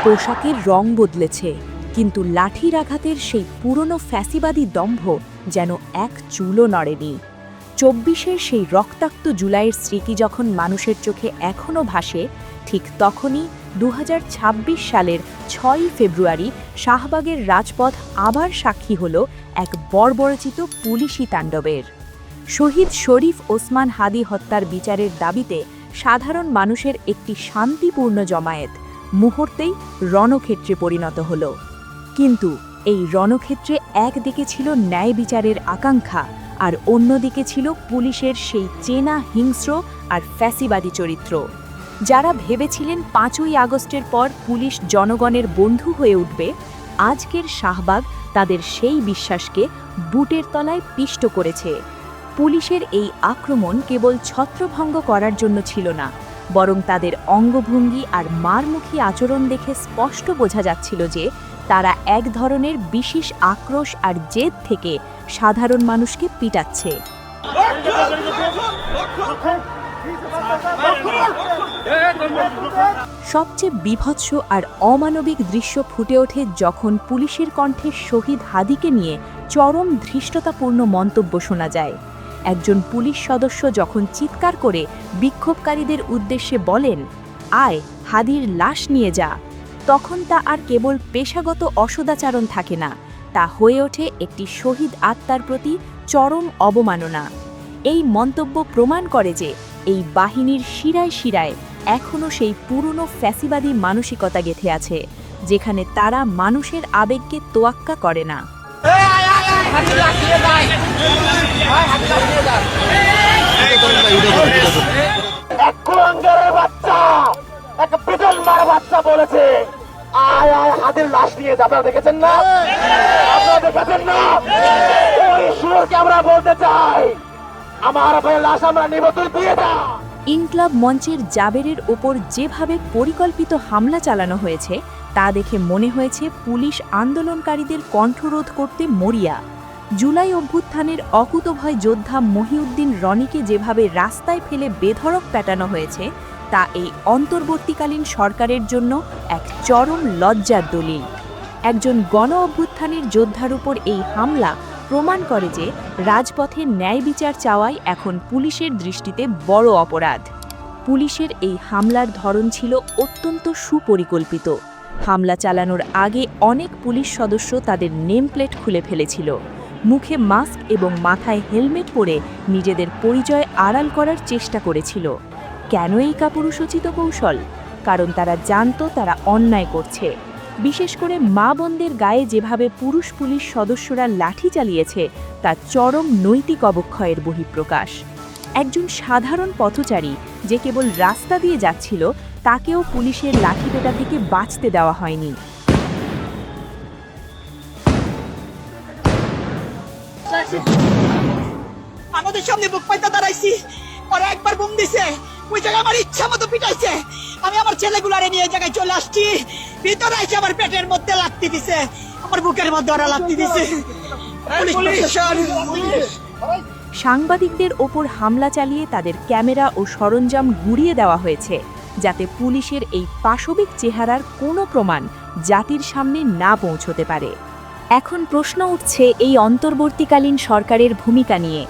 পোশাকের রং বদলেছে, কিন্তু লাঠির আঘাতের সেই পুরনো ফ্যাসিবাদী দম্ভ যেন এক চুলও নড়েনি। ২৪-এর সেই রক্তাক্ত জুলাইয়ের স্মৃতি যখন মানুষের চোখে এখনও ভাসে, ঠিক তখনই ২০২৬ সালের ৬ই ফেব্রুয়ারি শাহবাগের রাজপথ আবার সাক্ষী হল এক বর্বরচিত পুলিশি তাণ্ডবের। শহীদ শরীফ ওসমান হাদি হত্যার বিচারের দাবিতে সাধারণ মানুষের একটি শান্তিপূর্ণ জমায়েত মুহূর্তেই রণক্ষেত্রে পরিণত হল। কিন্তু এই রণক্ষেত্রে একদিকে ছিল ন্যায় বিচারের আকাঙ্ক্ষা, আর অন্যদিকে ছিল পুলিশের সেই চেনা হিংস্র আর ফ্যাসিবাদী চরিত্র। যারা ভেবেছিলেন ৫ই আগস্টের পর পুলিশ জনগণের বন্ধু হয়ে উঠবে, আজকের শাহবাগ তাদের সেই বিশ্বাসকে বুটের তলায় পিষ্ট করেছে। পুলিশের এই আক্রমণ কেবল ছত্রভঙ্গ করার জন্য ছিল না, বরং তাদের অঙ্গভঙ্গি আর মারমুখী আচরণ দেখে স্পষ্ট বোঝা যাচ্ছিল যে তারা এক ধরনের বিশেষ আক্রোশ আর জেদ থেকে সাধারণ মানুষকে পিটাচ্ছে। সবচেয়ে বীভৎস আর অমানবিক দৃশ্য ফুটে ওঠে যখন পুলিশের কণ্ঠে শহীদ হাদিকে নিয়ে চরম ধৃষ্টতাপূর্ণ মন্তব্য শোনা যায়। একজন পুলিশ সদস্য যখন চিৎকার করে বিক্ষোভকারীদের উদ্দেশ্যে বলেন, "আয়, হাদির লাশ নিয়ে যা", তখন তা আর কেবল পেশাগত অসদাচরণ থাকে না, তা হয়ে ওঠে একটি শহীদ আত্মার প্রতি চরম অবমাননা। এই মন্তব্য প্রমাণ করে যে এই বাহিনীর শিরায় শিরায় এখনও সেই পুরনো ফ্যাসিবাদী মানসিকতা গেঁথে আছে, যেখানে তারা মানুষের আবেগকে তোয়াক্কা করে না। বলেছে, আয় আয় হাতের লাশ নিয়ে যাবে, দেখেছেন না? আপনারা দেখেছেন না? ওই সুরকে আমরা বলতে চাই, আমার ভাইয়ের লাশ আমরা নিব, তুই দিয়ে যা। ইনকলাব মঞ্চের জাবেরের ওপর যেভাবে পরিকল্পিত হামলা চালানো হয়েছে, তা দেখে মনে হয়েছে পুলিশ আন্দোলনকারীদের কণ্ঠরোধ করতে মরিয়া। জুলাই অভ্যুত্থানের অকুতভয় যোদ্ধা মহিউদ্দিন রনিকে যেভাবে রাস্তায় ফেলে বেধড়ক পেটানো হয়েছে, তা এই অন্তর্বর্তীকালীন সরকারের জন্য এক চরম লজ্জার দলিল। একজন গণ অভ্যুত্থানের যোদ্ধার উপর এই হামলা প্রমাণ করে যে রাজপথে ন্যায় বিচার চাওয়াই এখন পুলিশের দৃষ্টিতে বড় অপরাধ। পুলিশের এই হামলার ধরন ছিল অত্যন্ত সুপরিকল্পিত। হামলা চালানোর আগে অনেক পুলিশ সদস্য তাদের নেম প্লেট খুলে ফেলেছিল, মুখে মাস্ক এবং মাথায় হেলমেট পরে নিজেদের পরিচয় আড়াল করার চেষ্টা করেছিল। কেন এই কাপুরুষোচিত কৌশল? কারণ তারা জানত তারা অন্যায় করছে। বিশেষ করে মা বোনদের গায়ে যেভাবে পুরুষ পুলিশ সদস্যরা লাঠি চালিয়েছে, তা চরম নৈতিক অবক্ষয়ের বহিঃপ্রকাশ। একজন সাধারণ পথচারী যে কেবল রাস্তা দিয়ে যাচ্ছিল, তাকেও পুলিশের লাঠিপেটা থেকে বাঁচতে দেওয়া হয়নি। আমাদের সামনে বুক পাইতে দাঁড়াইছি, ওরা একবার বুম দিছে, ওই জায়গায় আমার ইচ্ছা মতো পিটাইছে। আমি আমার ছেলেগুলারে নিয়ে এই জায়গায় চলে আসছি, ভিতরে এসে আমার পেটের মধ্যে লাগতে দিছে, আমার বুকের মধ্যে ওরা লাগতে দিছে। সাংবাদিকদের ওপর হামলা চালিয়ে তাদের ক্যামেরা ও সরঞ্জাম গুঁড়িয়ে দেওয়া হয়েছে, যাতে পুলিশের এই পাশবিক চেহারার কোনো প্রমাণ জাতির সামনে না পৌঁছতে পারে। এখন প্রশ্ন উঠছে এই অন্তর্বর্তীকালীন সরকারের ভূমিকা নিয়ে।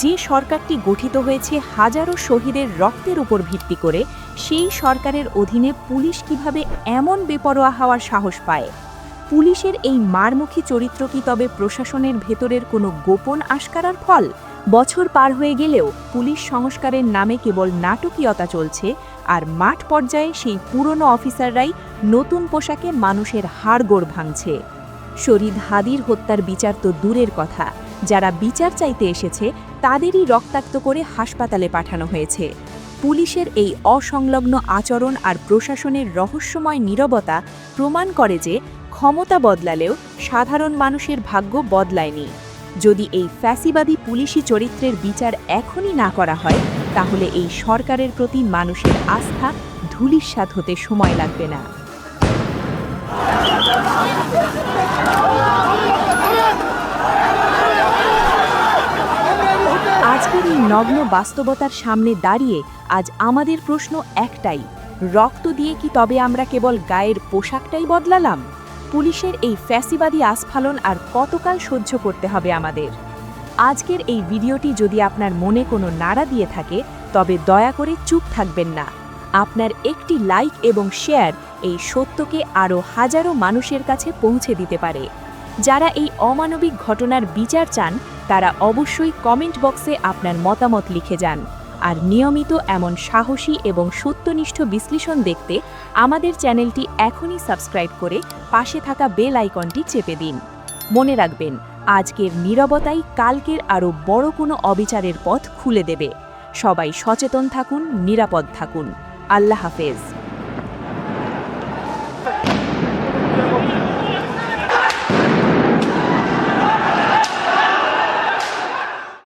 যে সরকারটি গঠিত হয়েছে হাজারো শহীদের রক্তের উপর ভিত্তি করে, সেই সরকারের অধীনে পুলিশ কিভাবে এমন বেপরোয়া হওয়ার সাহস পায়? পুলিশের এই মারমুখী চরিত্র কি তবে প্রশাসনের ভেতরের কোনো গোপন আশকারার ফল? বছর পার হয়ে গেলেও পুলিশ সংস্কারের নামে কেবল নাটকীয়তা চলছে, আর মাঠ পর্যায়ে সেই পুরনো অফিসাররাই নতুন পোশাকে মানুষের হাড়গোড় ভাঙছে। শহীদ হাদির হত্যার বিচার তো দূরের কথা, যারা বিচার চাইতে এসেছে তাদেরই রক্তাক্ত করে হাসপাতালে পাঠানো হয়েছে। পুলিশের এই অসংলগ্ন আচরণ আর প্রশাসনের রহস্যময় নীরবতা প্রমাণ করে যে ক্ষমতা বদলালেও সাধারণ মানুষের ভাগ্য বদলায়নি। যদি এই ফ্যাসিবাদী পুলিশি চরিত্রের বিচার এখনই না করা হয়, তাহলে এই সরকারের প্রতি মানুষের আস্থা ধূলিসাৎ হতে সময় লাগবে না। আজকের এই নগ্ন বাস্তবতার সামনে দাঁড়িয়ে আজ আমাদের প্রশ্ন একটাই, রক্ত দিয়ে কি তবে আমরা কেবল গায়ের পোশাকটাই বদলালাম? পুলিশের এই ফ্যাসিবাদী আস্ফালন আর কতকাল সহ্য করতে হবে আমাদের? আজকের এই ভিডিওটি যদি আপনার মনে কোনো নাড়া দিয়ে থাকে তবে দয়া করে চুপ থাকবেন না। আপনার একটি লাইক এবং শেয়ার এই সত্যকে আরও হাজারো মানুষের কাছে পৌঁছে দিতে পারে। যারা এই অমানবিক ঘটনার বিচার চান তারা অবশ্যই কমেন্ট বক্সে আপনার মতামত লিখে যান। আর নিয়মিত এমন সাহসী এবং সত্যনিষ্ঠ বিশ্লেষণ দেখতে আমাদের চ্যানেলটি এখনই সাবস্ক্রাইব করে পাশে থাকা বেল আইকনটি চেপে দিন। মনে রাখবেন, আজকের নীরবতাই কালকের আরও বড় কোনো অবিচারের পথ খুলে দেবে। সবাই সচেতন থাকুন, নিরাপদ থাকুন। আল্লাহ হাফেজ।